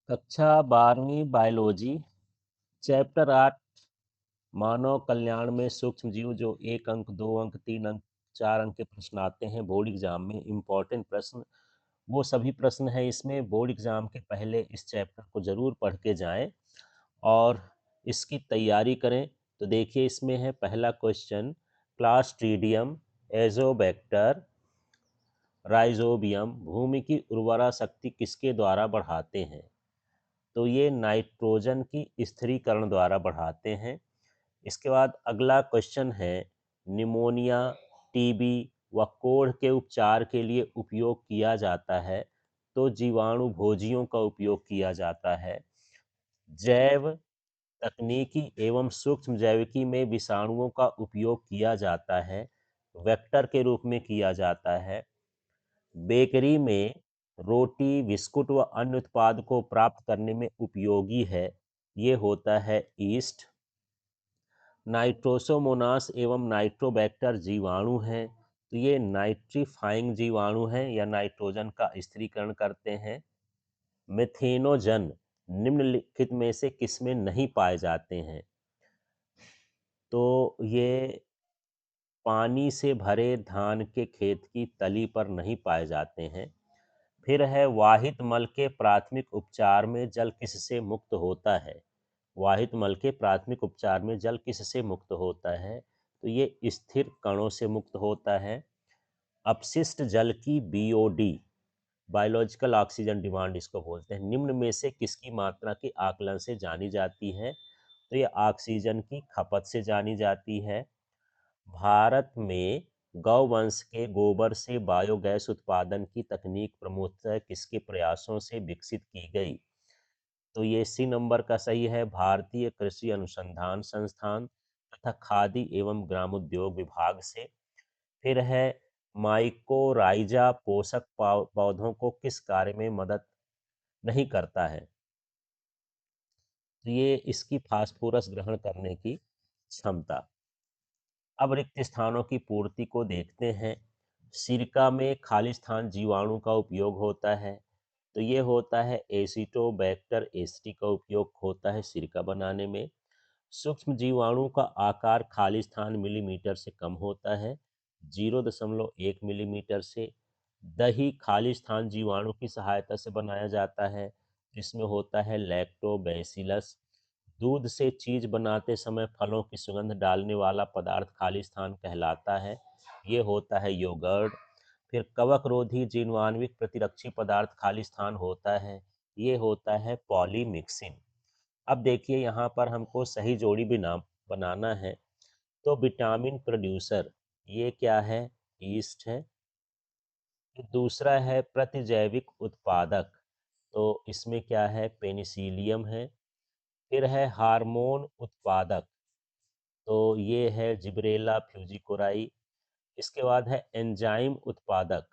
कक्षा 12वीं biology chapter 8 मानव कल्याण में सूक्ष्म जीव जो 1 अंक 2 अंक 3 अंक 4 अंक के प्रश्न आते हैं बोर्ड एग्जाम में इम्पोर्टेंट प्रश्न। वो सभी प्रश्न हैं इसमें। बोर्ड एग्जाम के पहले इस चैप्टर को जरूर पढ़ के जाएं और इसकी तैयारी करें। तो देखिए इसमें है पहला क्वेश्चन, क्लास्ट्रीडियम एजोबैक्टर राइजोबियम भूमि की उर्वरा शक्ति किसके द्वारा बढ़ाते हैं? तो ये नाइट्रोजन की स्थिरीकरण द्वारा बढ़ाते हैं। इसके बाद अगला क्वेश्चन है, निमोनिया, टीबी व कोढ़ के उपचार के लिए उपयोग किया जाता है? तो जीवाणु भोजियों का उपयोग किया जाता है। जैव तकनीकी एवं सूक्ष्म जैविकी में विषाणुओं का उपयोग किया जाता है, वेक्टर के रूप में किया जाता है। बेकरी में रोटी, बिस्कुट व अन्य उत्पाद को प्राप्त करने में उपयोगी है, ये होता है ईस्ट। नाइट्रोसोमोनास एवं नाइट्रोबैक्टर जीवाणु हैं, तो ये नाइट्रीफाइंग जीवाणु हैं या नाइट्रोजन का स्थिरीकरण करते हैं। मेथेनोजन निम्नलिखित में से किसमें नहीं पाए जाते हैं? तो ये पानी से भरे धान के खेत की तली पर नहीं पाए जाते हैं। फिर है, वाहित मल के प्राथमिक उपचार में जल किससे मुक्त होता है? वाहित मल के प्राथमिक उपचार में जल किससे मुक्त होता है? तो ये स्थिर कणों से मुक्त होता है। अपशिष्ट जल की बीओडी, बायोलॉजिकल ऑक्सीजन डिमांड इसको बोलते हैं, निम्न में से किसकी मात्रा के आकलन से जानी जाती है? तो ये ऑक्सीजन की खपत से जानी जाती है। भारत में गौवंश के गोबर से बायोगैस उत्पादन की तकनीक प्रमुखतः किसके प्रयासों से विकसित की गई? तो ये सी नंबर का सही है, भारतीय कृषि अनुसंधान संस्थान तथा खादी एवं ग्रामोद्योग विभाग से। फिर है, माइकोराइजा पोषक पौधों को किस कार्य में मदद नहीं करता है? तो ये इसकी फास्फोरस ग्रहण करने की क्षमता। अब रिक्त स्थानों की पूर्ति को देखते हैं। सिरका में खाली स्थान जीवाणु का उपयोग होता है, तो ये होता है एसिटोबैक्टर एसिटी का उपयोग होता है सिरका बनाने में। सूक्ष्म जीवाणु का आकार खाली स्थान मिलीमीटर से कम होता है, 0.1 मिलीमीटर से। दही खाली स्थान जीवाणु की सहायता से बनाया जाता है, जिसमें होता है लैक्टोबैसिलस। दूध से चीज बनाते समय फलों की सुगंध डालने वाला पदार्थ खाली स्थान कहलाता है, ये होता है योगर्ट। फिर कवक रोधी जीवाणुविक प्रतिरक्षी पदार्थ खाली स्थान होता है, ये होता है पॉलीमिक्सिन। अब देखिए यहाँ पर हमको सही जोड़ी भी नाम बनाना है। तो विटामिन प्रोड्यूसर ये क्या है? ईस्ट है। दूसरा है प्रतिजैविक उत्पादक, तो इसमें क्या है? पेनिसिलियम है। फिर है हार्मोन उत्पादक, तो ये है जिब्रेला फ्यूजिकोराई। इसके बाद है एंजाइम उत्पादक,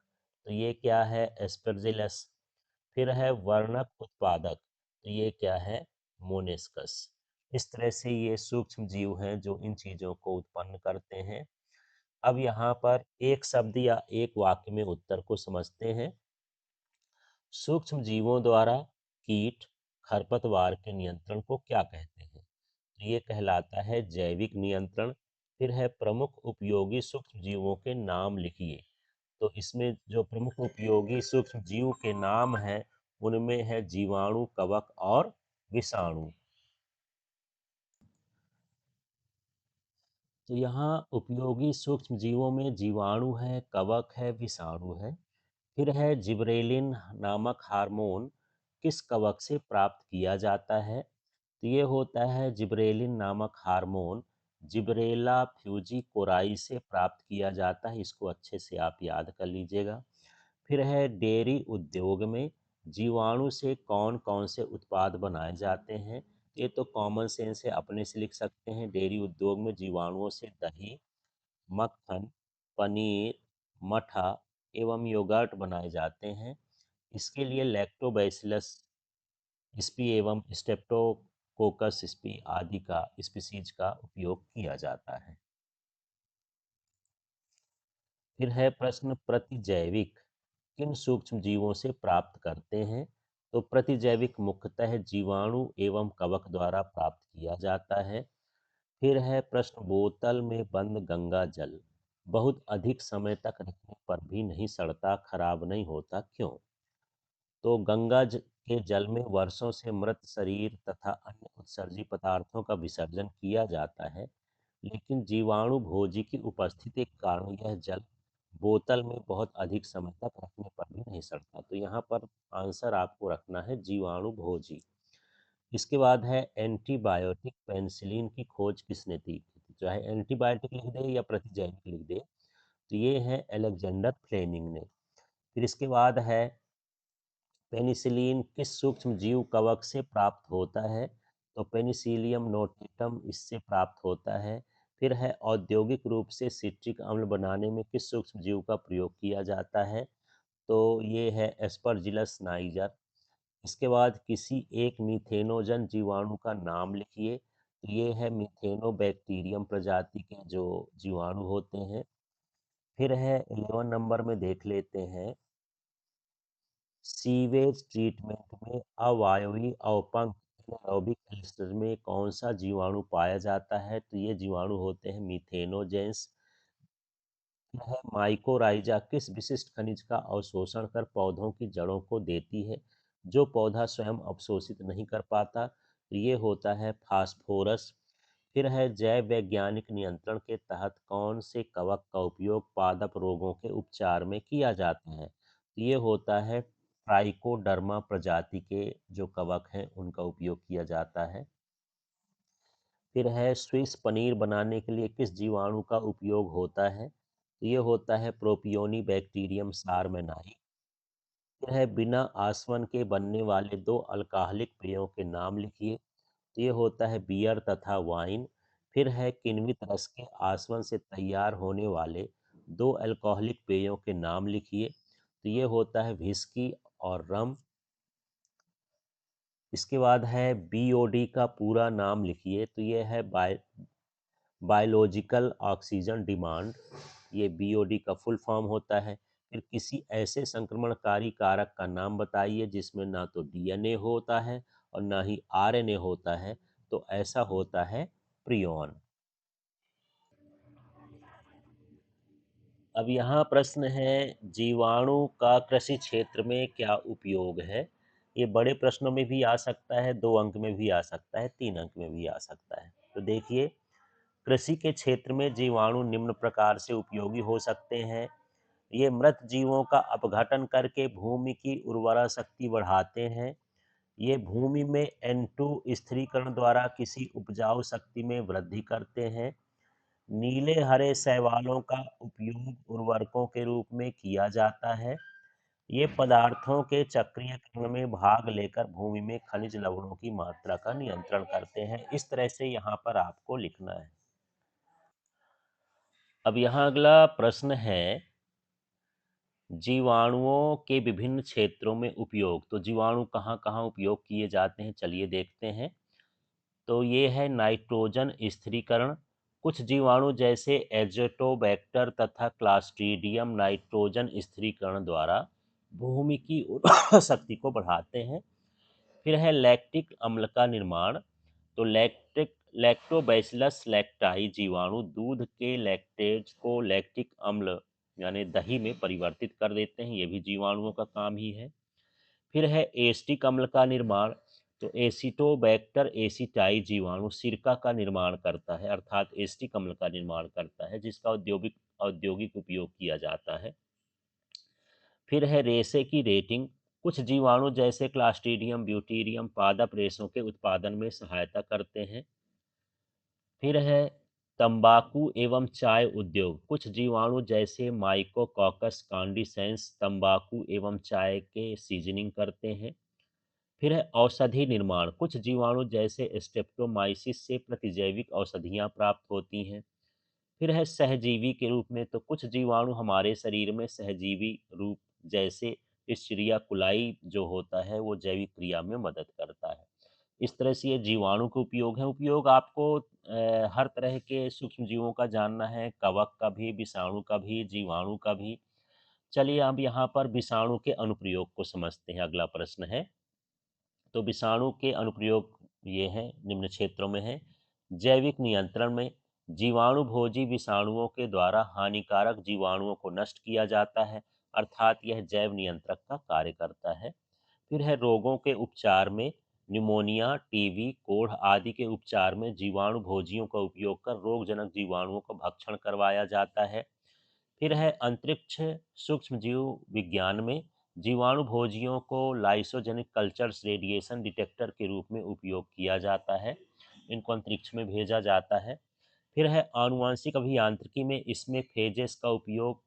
तो ये क्या है? एस्परजिलस। फिर है वर्णक उत्पादक, तो ये क्या है? मोनेस्कस। इस तरह से ये सूक्ष्म जीव हैं जो इन चीजों को उत्पन्न करते हैं। अब यहाँ पर एक शब्द या एक वाक्य में उत्तर को समझते हैं। सूक्ष्म जीवों द्वारा कीट खरपतवार के नियंत्रण को क्या कहते हैं? तो ये कहलाता है जैविक नियंत्रण। फिर है, प्रमुख उपयोगी सूक्ष्म जीवों के नाम लिखिए। तो इसमें जो प्रमुख उपयोगी सूक्ष्म जीव के नाम हैं उनमें है जीवाणु, कवक और विषाणु। तो यहाँ उपयोगी सूक्ष्म जीवों में जीवाणु है, कवक है, विषाणु है। फिर है, जिब्रेलिन नामक हार्मोन किस कवक से प्राप्त किया जाता है? तो ये होता है जिब्रेलिन नामक हार्मोन जिब्रेला फ्यूजिकोराई से प्राप्त किया जाता है, इसको अच्छे से आप याद कर लीजिएगा। फिर है, डेयरी उद्योग में जीवाणु से कौन कौन से उत्पाद बनाए जाते हैं? ये तो कॉमन सेंस है, अपने से लिख सकते हैं। डेयरी उद्योग में जीवाणुओं से दही, मक्खन, पनीर, मठा एवं योगर्ट बनाए जाते हैं। इसके लिए लैक्टोबैसिलस स्पी एवं स्टेप्टोकोकस स्पी आदि का स्पीसीज का उपयोग किया जाता है। फिर है प्रश्न, प्रतिजैविक किन सूक्ष्म जीवों से प्राप्त करते हैं? तो प्रतिजैविक मुख्यतः जीवाणु एवं कवक द्वारा प्राप्त किया जाता है। फिर है प्रश्न, बोतल में बंद गंगा जल बहुत अधिक समय तक रखने पर भी नहीं सड़ता, खराब नहीं होता, क्यों? तो के जल में वर्षों से मृत शरीर तथा अन्य उत्सर्जी पदार्थों का विसर्जन किया जाता है, लेकिन जीवाणु भोजी की उपस्थिति के कारण यह जल बोतल में बहुत अधिक समय तक रखने पर भी नहीं सड़ता। तो यहाँ पर आंसर आपको रखना है जीवाणु भोजी। इसके बाद है एंटीबायोटिक पेनिसिलिन की खोज किसने की थी? चाहे एंटीबायोटिक लिख दे या प्रतिजैविक लिख दे, तो ये है अलेक्जेंडर फ्लेमिंग ने। फिर इसके बाद है पेनिसिलिन किस सूक्ष्म जीव कवक से प्राप्त होता है? तो पेनिसिलियम नोटेटम इससे प्राप्त होता है। फिर है औद्योगिक रूप से सिट्रिक अम्ल बनाने में किस सूक्ष्म जीव का प्रयोग किया जाता है? तो ये है एस्परजिलस नाइजर। इसके बाद किसी एक मीथेनोजन जीवाणु का नाम लिखिए। तो ये है मीथेनोबैक्टीरियम प्रजाति के जो जीवाणु होते हैं। फिर है 11 नंबर में देख लेते हैं, सीवेज ट्रीटमेंट में अवायवीय अवपंक एनारोबिक एल्स्टर में कौन सा जीवाणु पाया जाता है? तो ये जीवाणु होते हैं मीथेनोजेंस। यह माइकोराइजा किस विशिष्ट खनिज का अवशोषण कर पौधों की जड़ों को देती है, जो पौधा स्वयं अवशोषित नहीं कर पाता? तो ये होता है फास्फोरस। फिर है जैव वैज्ञानिक नियंत्रण के तहत कौन से कवक का उपयोग पादप रोगों के उपचार में किया जाता है? तो ये होता है ट्राइकोडर्मा प्रजाति के जो कवक हैं उनका उपयोग किया जाता है। फिर है स्विस पनीर बनाने के लिए किस जीवाणु का उपयोग होता है? तो ये होता है प्रोपियोनी बैक्टीरियम सारमेनाई। फिर है बिना आसवन के बनने वाले दो अल्कोहलिक पेयों के नाम लिखिए। तो ये होता है बियर तथा वाइन। फिर है किण्वित रस के आसवन से तैयार होने वाले दो अल्कोहलिक पेयों के नाम लिखिए। तो ये होता है विस्की और रम। इसके बाद है बीओडी का पूरा नाम लिखिए। तो ये है बायोलॉजिकल ऑक्सीजन डिमांड। ये बीओडी का फुल फॉर्म होता है। फिर किसी ऐसे संक्रमणकारी कारक का नाम बताइए जिसमें ना तो डीएनए होता है और ना ही आरएनए होता है। तो ऐसा होता है प्रियॉन। अब यहाँ प्रश्न है, जीवाणु का कृषि क्षेत्र में क्या उपयोग है? ये बड़े प्रश्नों में भी आ सकता है, 2 अंक में भी आ सकता है, 3 अंक में भी आ सकता है। तो देखिए, कृषि के क्षेत्र में जीवाणु निम्न प्रकार से उपयोगी हो सकते हैं। ये मृत जीवों का अपघटन करके भूमि की उर्वरा शक्ति बढ़ाते हैं। ये भूमि में N2 स्थिरीकरण द्वारा किसी उपजाऊ शक्ति में वृद्धि करते हैं। नीले हरे शैवालों का उपयोग उर्वरकों के रूप में किया जाता है। ये पदार्थों के चक्रीयकरण में भाग लेकर भूमि में खनिज लवणों की मात्रा का नियंत्रण करते हैं। इस तरह से यहाँ पर आपको लिखना है। अब यहाँ अगला प्रश्न है, जीवाणुओं के विभिन्न क्षेत्रों में उपयोग। तो जीवाणु कहाँ कहाँ उपयोग किए जाते हैं, चलिए देखते हैं। तो ये है नाइट्रोजन स्थिरीकरण। कुछ जीवाणु जैसे एजोटोबैक्टर तथा क्लास्ट्रीडियम नाइट्रोजन स्थिरीकरण द्वारा भूमि की उर्वरा शक्ति को बढ़ाते हैं। फिर है लैक्टिक अम्ल का निर्माण। तो लैक्टोबैसिलस लैक्टाई जीवाणु दूध के लैक्टेज को लैक्टिक अम्ल यानी दही में परिवर्तित कर देते हैं। ये भी जीवाणुओं का काम ही है। फिर है एसिटिक अम्ल का निर्माण। तो एसिटोबैक्टर एसिटाई जीवाणु सिरका का निर्माण करता है, अर्थात एसिटिक अम्ल का निर्माण करता है, जिसका औद्योगिक औद्योगिक उपयोग किया जाता है। फिर है रेशे की रेटिंग। कुछ जीवाणु जैसे क्लास्ट्रीडियम ब्यूटीरियम पादप रेशों के उत्पादन में सहायता करते हैं। फिर है तंबाकू एवं चाय उद्योग। कुछ जीवाणु जैसे माइकोकॉकस कांडिसेंस तंबाकू एवं चाय के सीजनिंग करते हैं। फिर है औषधि निर्माण। कुछ जीवाणु जैसे स्ट्रेप्टोमाइसिस से प्रतिजैविक औषधियाँ प्राप्त होती हैं। फिर है सहजीवी के रूप में। तो कुछ जीवाणु हमारे शरीर में सहजीवी रूप जैसे स्टीरिया कुलाई जो होता है वो जैविक क्रिया में मदद करता है। इस तरह से ये जीवाणु के उपयोग है। उपयोग आपको हर तरह के सूक्ष्म जीवों का जानना है, कवक का भी, विषाणु का भी, जीवाणु का भी। चलिए अब यहाँ पर विषाणु के अनुप्रयोग को समझते हैं। अगला प्रश्न है, तो विषाणु के अनुप्रयोग ये हैं, निम्न क्षेत्रों में हैं। जैविक नियंत्रण में जीवाणु भोजी विषाणुओं के द्वारा हानिकारक जीवाणुओं को नष्ट किया जाता है, अर्थात यह जैव नियंत्रक का कार्य करता है। फिर है रोगों के उपचार में निमोनिया, टीबी, कोढ़ आदि के उपचार में जीवाणु भोजियों का उपयोग कर रोगजनक जीवाणुओं का भक्षण करवाया जाता है। फिर है अंतरिक्ष सूक्ष्मजीव विज्ञान में जीवाणु भोजियों को लाइसोजेनिक कल्चर्स रेडिएशन डिटेक्टर के रूप में उपयोग किया जाता है। इनको अंतरिक्ष में भेजा जाता है। फिर है आनुवांशिक अभियांत्रिकी में इसमें फेजेस का उपयोग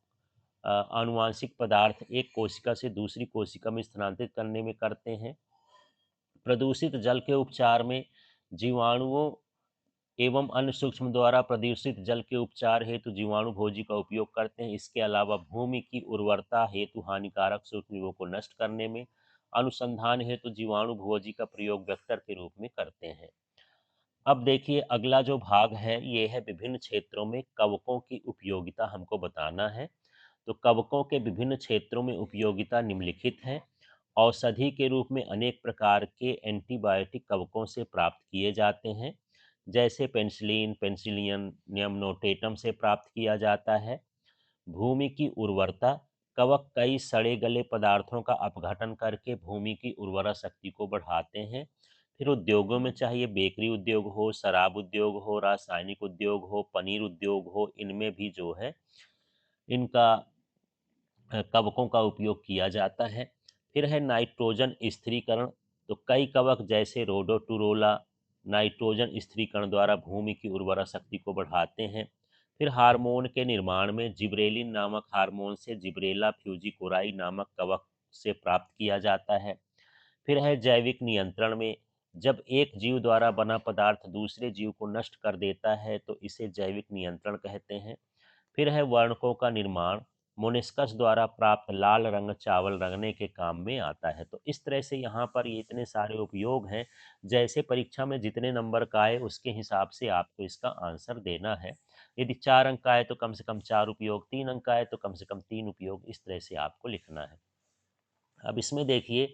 आनुवांशिक पदार्थ एक कोशिका से दूसरी कोशिका में स्थानांतरित करने में करते हैं। प्रदूषित जल के उपचार में जीवाणुओं एवं अन्य सूक्ष्म द्वारा प्रदूषित जल के उपचार हेतु जीवाणु भोजी का उपयोग करते हैं। इसके अलावा भूमि की उर्वरता हेतु हानिकारक सूक्ष्मजीवों को नष्ट करने में अनुसंधान हेतु जीवाणु भोजी का प्रयोग वेक्टर के रूप में करते हैं। अब देखिए अगला जो भाग है ये है विभिन्न क्षेत्रों में कवकों की उपयोगिता हमको बताना है। तो कवकों के विभिन्न क्षेत्रों में उपयोगिता निम्नलिखित है। औषधि के रूप में अनेक प्रकार के एंटीबायोटिक कवकों से प्राप्त किए जाते हैं, जैसे पेनिसिलिन, पेनिसिलियम नोटेटम से प्राप्त किया जाता है। भूमि की उर्वरता, कवक कई सड़े गले पदार्थों का अपघटन करके भूमि की उर्वरा शक्ति को बढ़ाते हैं। फिर उद्योगों में चाहिए बेकरी उद्योग हो, शराब उद्योग हो, रासायनिक उद्योग हो, पनीर उद्योग हो, इनमें भी जो है इनका कवकों का उपयोग किया जाता है। फिर है नाइट्रोजन स्थिरीकरण। तो कई कवक जैसे रोडोटुरोला नाइट्रोजन स्थिरीकरण द्वारा भूमि की उर्वरा शक्ति को बढ़ाते हैं। फिर हार्मोन के निर्माण में जिब्रेलिन नामक हार्मोन से जिब्रेला फ्यूजिकोराई नामक कवक से प्राप्त किया जाता है। फिर है जैविक नियंत्रण में जब एक जीव द्वारा बना पदार्थ दूसरे जीव को नष्ट कर देता है तो इसे जैविक नियंत्रण कहते हैं। फिर है वर्णकों का निर्माण, मोनिस्कस द्वारा प्राप्त लाल रंग चावल रंगने के काम में आता है। तो इस तरह से यहाँ पर ये इतने सारे उपयोग हैं, जैसे परीक्षा में जितने नंबर का आए उसके हिसाब से आपको इसका आंसर देना है। यदि 4 अंक का है तो कम से कम 4 उपयोग, 3 अंक का है तो कम से कम 3 उपयोग, इस तरह से आपको लिखना है। अब इसमें देखिए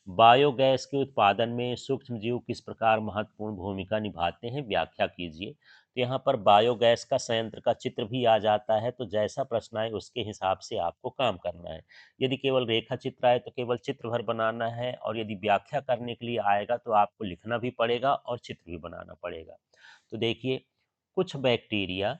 बायोगैस के उत्पादन में सूक्ष्मजीव किस प्रकार महत्वपूर्ण भूमिका निभाते हैं, व्याख्या कीजिए। तो यहाँ पर बायोगैस का संयंत्र का चित्र भी आ जाता है, तो जैसा प्रश्न आए उसके हिसाब से आपको काम करना है। यदि केवल रेखा चित्र आए तो केवल चित्र भर बनाना है, और यदि व्याख्या करने के लिए आएगा तो आपको लिखना भी पड़ेगा और चित्र भी बनाना पड़ेगा। तो देखिए कुछ बैक्टीरिया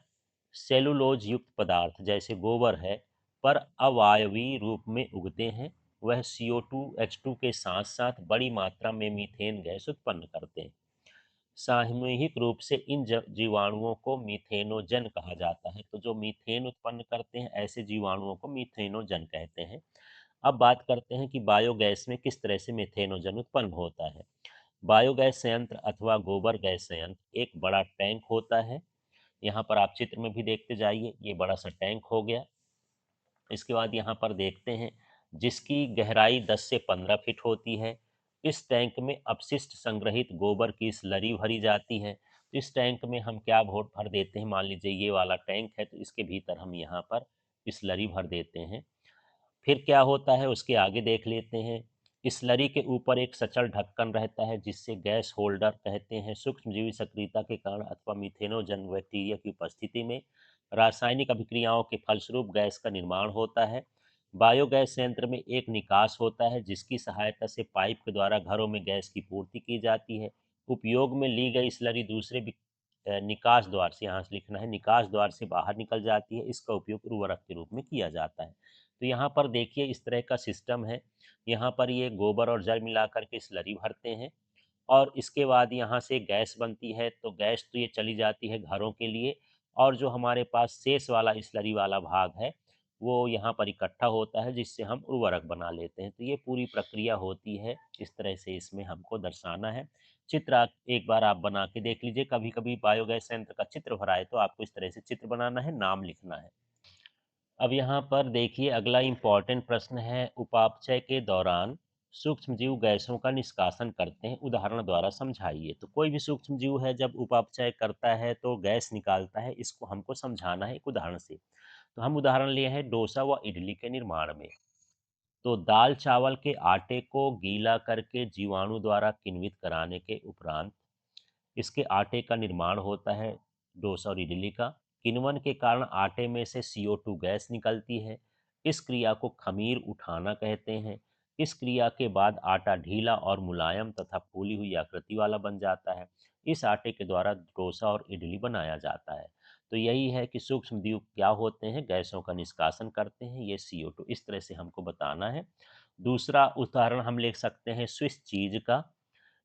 सेलुलोज युक्त पदार्थ जैसे गोबर है पर अवायवीय रूप में उगते हैं। वह CO2 H2 के साथ साथ बड़ी मात्रा में मीथेन गैस उत्पन्न करते हैं। सामूहिक रूप से इन जीवाणुओं को मीथेनोजन कहा जाता है। तो जो मीथेन उत्पन्न करते हैं ऐसे जीवाणुओं को मीथेनोजन कहते हैं। अब बात करते हैं कि बायोगैस में किस तरह से मीथेनोजन उत्पन्न होता है। बायोगैस संयंत्र अथवा गोबर गैस संयंत्र एक बड़ा टैंक होता है। यहाँ पर आप चित्र में भी देखते जाइए, ये बड़ा सा टैंक हो गया। इसके बाद यहाँ पर देखते हैं जिसकी गहराई 10 से 15 फीट होती है। इस टैंक में अपशिष्ट संग्रहित गोबर की स्लरी भरी जाती है। तो इस टैंक में हम क्या भोट भर देते हैं, मान लीजिए ये वाला टैंक है तो इसके भीतर हम यहाँ पर स्लरी भर देते हैं। फिर क्या होता है उसके आगे देख लेते हैं। स्लरी के ऊपर एक सचल ढक्कन रहता है जिससे गैस होल्डर कहते हैं। सूक्ष्मजीवी सक्रियता के कारण अथवा मीथेनोजन बैक्टीरिया की उपस्थिति में रासायनिक अभिक्रियाओं के फलस्वरूप गैस का निर्माण होता है। बायोगैस संयंत्र में एक निकास होता है जिसकी सहायता से पाइप के द्वारा घरों में गैस की पूर्ति की जाती है। उपयोग में ली गई स्लरी दूसरे निकास द्वार से, यहाँ से लिखना है, निकास द्वार से बाहर निकल जाती है। इसका उपयोग उर्वरक के रूप में किया जाता है। तो यहाँ पर देखिए इस तरह का सिस्टम है। यहाँ पर ये गोबर और जल मिलाकर के स्लरी भरते हैं, और इसके बाद यहाँ से गैस बनती है। तो गैस तो ये चली जाती है घरों के लिए, और जो हमारे पास शेष वाला स्लरी वाला भाग है वो यहाँ पर इकट्ठा होता है जिससे हम उर्वरक बना लेते हैं। तो ये पूरी प्रक्रिया होती है, इस तरह से इसमें हमको दर्शाना है। चित्र एक बार आप बना के देख लीजिए। कभी कभी बायोगैस संयंत्र का चित्र भराए तो आपको इस तरह से चित्र बनाना है, नाम लिखना है। अब यहाँ पर देखिए अगला इम्पॉर्टेंट प्रश्न है, उपापचय के दौरान सूक्ष्मजीव गैसों का निष्कासन करते हैं, उदाहरण द्वारा समझाइए। तो कोई भी सूक्ष्मजीव है जब उपापचय करता है तो गैस निकालता है, इसको हमको समझाना है एक उदाहरण से। तो हम उदाहरण लिए हैं डोसा व इडली के निर्माण में। तो दाल चावल के आटे को गीला करके जीवाणु द्वारा किण्वित कराने के उपरांत इसके आटे का निर्माण होता है, डोसा और इडली का। किण्वन के कारण आटे में से CO2 गैस निकलती है। इस क्रिया को खमीर उठाना कहते हैं। इस क्रिया के बाद आटा ढीला और मुलायम तथा फूली हुई आकृति वाला बन जाता है। इस आटे के द्वारा डोसा और इडली बनाया जाता है। तो यही है कि सूक्ष्मजीव क्या होते हैं, गैसों का निष्कासन करते हैं, ये CO2। इस तरह से हमको बताना है। दूसरा उदाहरण हम ले सकते हैं स्विस चीज का।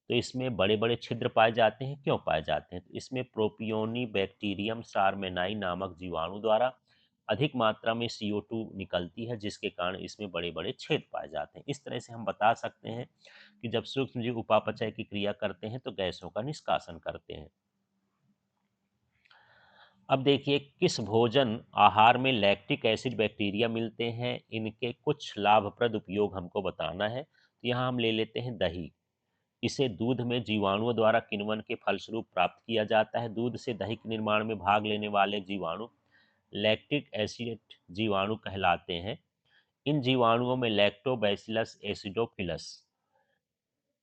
तो इसमें बड़े-बड़े छिद्र पाए जाते हैं, क्यों पाए जाते हैं? तो इसमें प्रोपियोनी बैक्टीरियम सारमेनाई नामक जीवाणु द्वारा अधिक मात्रा में CO2 निकलती है, जिसके कारण इसमें बड़े-बड़े छेद पाए जाते हैं। इस तरह से हम बता सकते हैं कि जब सूक्ष्मजीव उपापचय की क्रिया करते हैं तो गैसों का निष्कासन करते हैं। अब देखिए किस भोजन आहार में लैक्टिक एसिड बैक्टीरिया मिलते हैं, इनके कुछ लाभप्रद उपयोग हमको बताना है। तो यहाँ हम ले लेते हैं दही। इसे दूध में जीवाणुओं द्वारा किण्वन के फलस्वरूप प्राप्त किया जाता है। दूध से दही के निर्माण में भाग लेने वाले जीवाणु लैक्टिक एसिड जीवाणु कहलाते हैं। इन जीवाणुओं में लैक्टोबैसिलस एसिडोफिलस,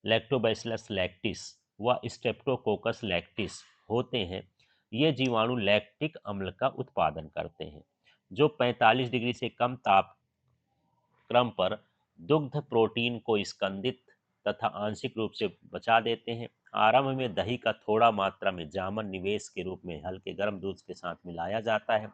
लैक्टोबैसिलस लैक्टिस व स्ट्रेप्टोकोकस लैक्टिस होते हैं। ये जीवाणु लैक्टिक अम्ल का उत्पादन करते हैं, जो 45 डिग्री से कम ताप क्रम पर दुग्ध प्रोटीन को स्कंदित तथा आंशिक रूप से बचा देते हैं। आरंभ में दही का थोड़ा मात्रा में जामन निवेश के रूप में हल्के गर्म दूध के साथ मिलाया जाता है।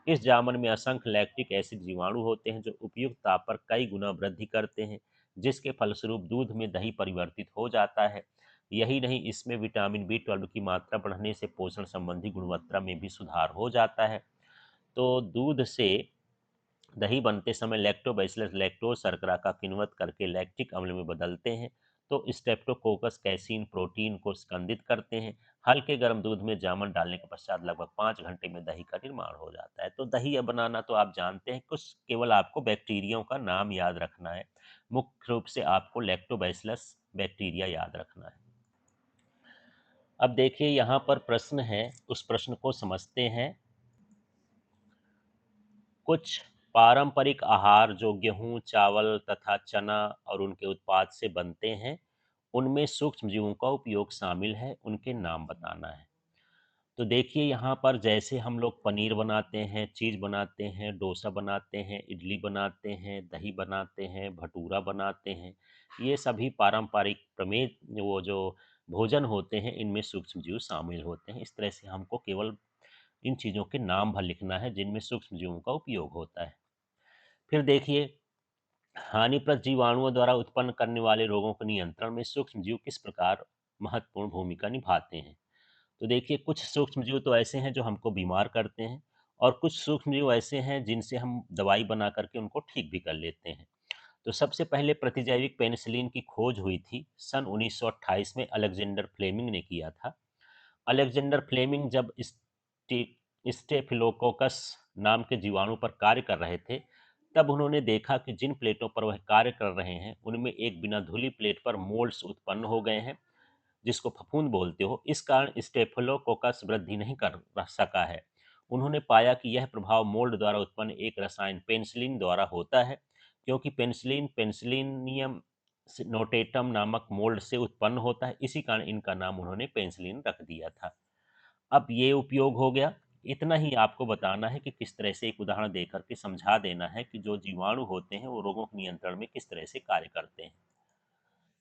इस जामन में असंख्य लैक्टिक एसिड जीवाणु होते हैं, जो उपयुक्त ताप पर कई गुना वृद्धि करते हैं, जिसके फलस्वरूप दूध में दही परिवर्तित हो जाता है। यही नहीं, इसमें विटामिन B12 की मात्रा बढ़ने से पोषण संबंधी गुणवत्ता में भी सुधार हो जाता है। तो दूध से दही बनते समय लैक्टोबैसिलस लैक्टोज शर्करा का किण्वित करके लैक्टिक अम्ल में बदलते हैं। तो स्ट्रेप्टोकोकस कैसीन प्रोटीन को स्कंदित करते हैं। हल्के गर्म दूध में जामन डालने के पश्चात लगभग 5 घंटे में दही का निर्माण हो जाता है। तो दही बनाना तो आप जानते हैं, कुछ केवल आपको बैक्टीरिया का नाम याद रखना है। मुख्य रूप से आपको लैक्टोबैसिलस बैक्टीरिया याद रखना है। अब देखिए यहाँ पर प्रश्न है, उस प्रश्न को समझते हैं। कुछ पारंपरिक आहार जो गेहूं, चावल तथा चना और उनके उत्पाद से बनते हैं, उनमें सूक्ष्म जीवों का उपयोग शामिल है, उनके नाम बताना है। तो देखिए यहाँ पर जैसे हम लोग पनीर बनाते हैं, चीज़ बनाते हैं, डोसा बनाते हैं, इडली बनाते हैं, दही बनाते हैं, भटूरा बनाते हैं, ये सभी पारंपरिक प्रमेय वो जो भोजन होते हैं, इनमें सूक्ष्म जीव शामिल होते हैं। इस तरह से हमको केवल इन चीज़ों के नाम भर लिखना है जिनमें सूक्ष्म जीवों का उपयोग होता है। फिर देखिए हानिप्रद जीवाणुओं द्वारा उत्पन्न करने वाले रोगों के नियंत्रण में सूक्ष्म जीव किस प्रकार महत्वपूर्ण भूमिका निभाते हैं। तो देखिए कुछ सूक्ष्म जीव तो ऐसे हैं जो हमको बीमार करते हैं, और कुछ सूक्ष्म जीव ऐसे हैं जिनसे हम दवाई बना करके उनको ठीक भी कर लेते हैं। तो सबसे पहले प्रतिजैविक पेनिसिलिन की खोज हुई थी सन 1928 में, अलेक्जेंडर फ्लेमिंग ने किया था। अलेक्जेंडर फ्लेमिंग जब स्टेफिलोकोकस नाम के जीवाणु पर कार्य कर रहे थे, तब उन्होंने देखा कि जिन प्लेटों पर वह कार्य कर रहे हैं उनमें एक बिना धुली प्लेट पर मोल्ड्स उत्पन्न हो गए हैं, जिसको फफूंद बोलते हो। इस कारण स्टेफिलोकोकस वृद्धि नहीं कर सका है। उन्होंने पाया कि यह प्रभाव मोल्ड द्वारा उत्पन्न एक रसायन पेनिसिलिन द्वारा होता है, क्योंकि पेनिसिलिन पेनिसिलिनियम नोटेटम नामक मोल्ड से उत्पन्न होता है। इसी कारण इनका नाम उन्होंने पेनिसिलिन रख दिया था। अब ये उपयोग हो गया। इतना ही आपको बताना है कि किस तरह से एक उदाहरण देकर के समझा देना है कि जो जीवाणु होते हैं वो रोगों के नियंत्रण में किस तरह से कार्य करते हैं।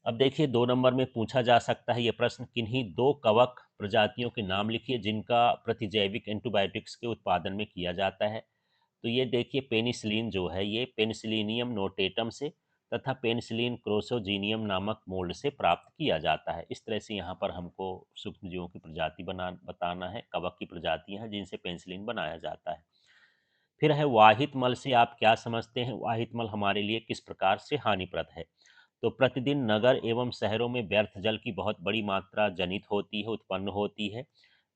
अब देखिए 2 नंबर में पूछा जा सकता है ये प्रश्न, किन्हीं 2 कवक प्रजातियों के नाम लिखिए जिनका प्रतिजैविक एंटीबायोटिक्स के उत्पादन में किया जाता है। तो ये देखिए पेनिसिलिन जो है ये पेनिसिलिनियम नोटेटम से तथा पेनिसिलिन क्रोसोजीनियम नामक मोल्ड से प्राप्त किया जाता है। इस तरह से यहाँ पर हमको सूक्ष्मजीवों की प्रजाति बताना है, कवक की प्रजातियां हैं जिनसे पेनिसिलिन बनाया जाता है। फिर है वाहित मल से आप क्या समझते हैं, वाहित मल हमारे लिए किस प्रकार से हानिप्रद है। तो प्रतिदिन नगर एवं शहरों में व्यर्थ जल की बहुत बड़ी मात्रा जनित होती है, उत्पन्न होती है।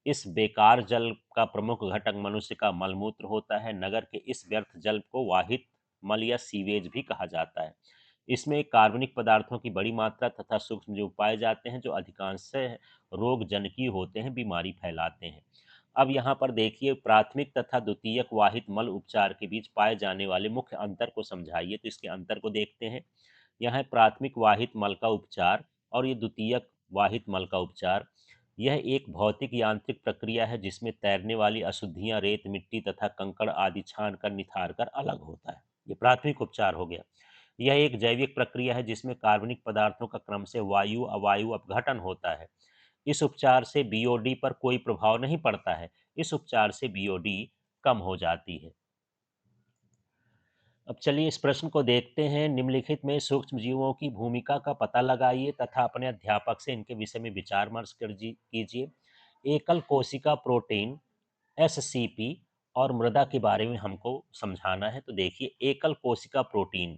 इस बेकार जल का प्रमुख घटक मनुष्य का मलमूत्र होता है। नगर के इस व्यर्थ जल को वाहित मल या सीवेज भी कहा जाता है। इसमें कार्बनिक पदार्थों की बड़ी मात्रा तथा सूक्ष्मजीव पाए जाते हैं जो अधिकांश रोग जनकीय होते हैं, बीमारी फैलाते हैं। अब यहाँ पर देखिए, प्राथमिक तथा द्वितीयक वाहित मल उपचार के बीच पाए जाने वाले मुख्य अंतर को समझाइए। तो इसके अंतर को देखते हैं। यहाँ है प्राथमिक वाहित मल का उपचार और ये द्वितीयक वाहित मल का उपचार। यह एक भौतिक यांत्रिक प्रक्रिया है जिसमें तैरने वाली अशुद्धियां रेत, मिट्टी तथा कंकड़ आदि छान कर निथार कर अलग होता है। ये प्राथमिक उपचार हो गया। यह एक जैविक प्रक्रिया है जिसमें कार्बनिक पदार्थों का क्रम से वायु अवायु अपघटन होता है। इस उपचार से बीओडी पर कोई प्रभाव नहीं पड़ता है। इस उपचार से बीओडी कम हो जाती है। अब चलिए इस प्रश्न को देखते हैं। निम्नलिखित में सूक्ष्म जीवों की भूमिका का पता लगाइए तथा अपने अध्यापक से इनके विषय में विचार विमर्श कीजिए। एकल कोशिका प्रोटीन एससीपी और मृदा के बारे में हमको समझाना है। तो देखिए, एकल कोशिका प्रोटीन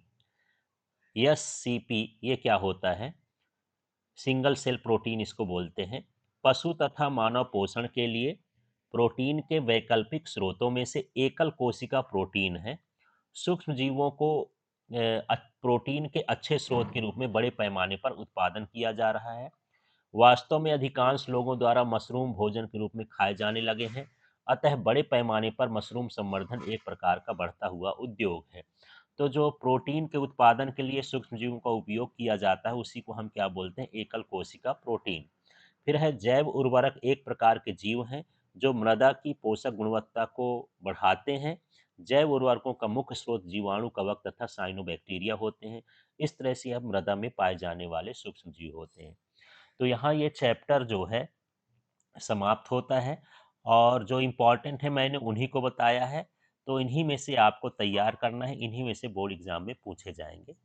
एससीपी ये क्या होता है? सिंगल सेल प्रोटीन इसको बोलते हैं। पशु तथा मानव पोषण के लिए प्रोटीन के वैकल्पिक स्रोतों में से एकल कोशिका प्रोटीन है। सूक्ष्म जीवों को प्रोटीन के अच्छे स्रोत के रूप में बड़े पैमाने पर उत्पादन किया जा रहा है। वास्तव में अधिकांश लोगों द्वारा मशरूम भोजन के रूप में खाए जाने लगे हैं। अतः बड़े पैमाने पर मशरूम संवर्धन एक प्रकार का बढ़ता हुआ उद्योग है। तो जो प्रोटीन के उत्पादन के लिए सूक्ष्म जीवों का उपयोग किया जाता है उसी को हम क्या बोलते हैं? एकल कोशिका प्रोटीन। फिर है जैव उर्वरक, एक प्रकार के जीव हैं जो मृदा की पोषक गुणवत्ता को बढ़ाते हैं। जैव उर्वरकों का मुख्य स्रोत जीवाणु, कवक तथा साइनोबैक्टीरिया होते हैं। इस तरह से अब मृदा में पाए जाने वाले सूक्ष्म जीव होते हैं। तो यहाँ ये चैप्टर जो है समाप्त होता है और जो इम्पोर्टेंट है मैंने उन्हीं को बताया है। तो इन्हीं में से आपको तैयार करना है, इन्हीं में से बोर्ड एग्जाम में पूछे जाएंगे।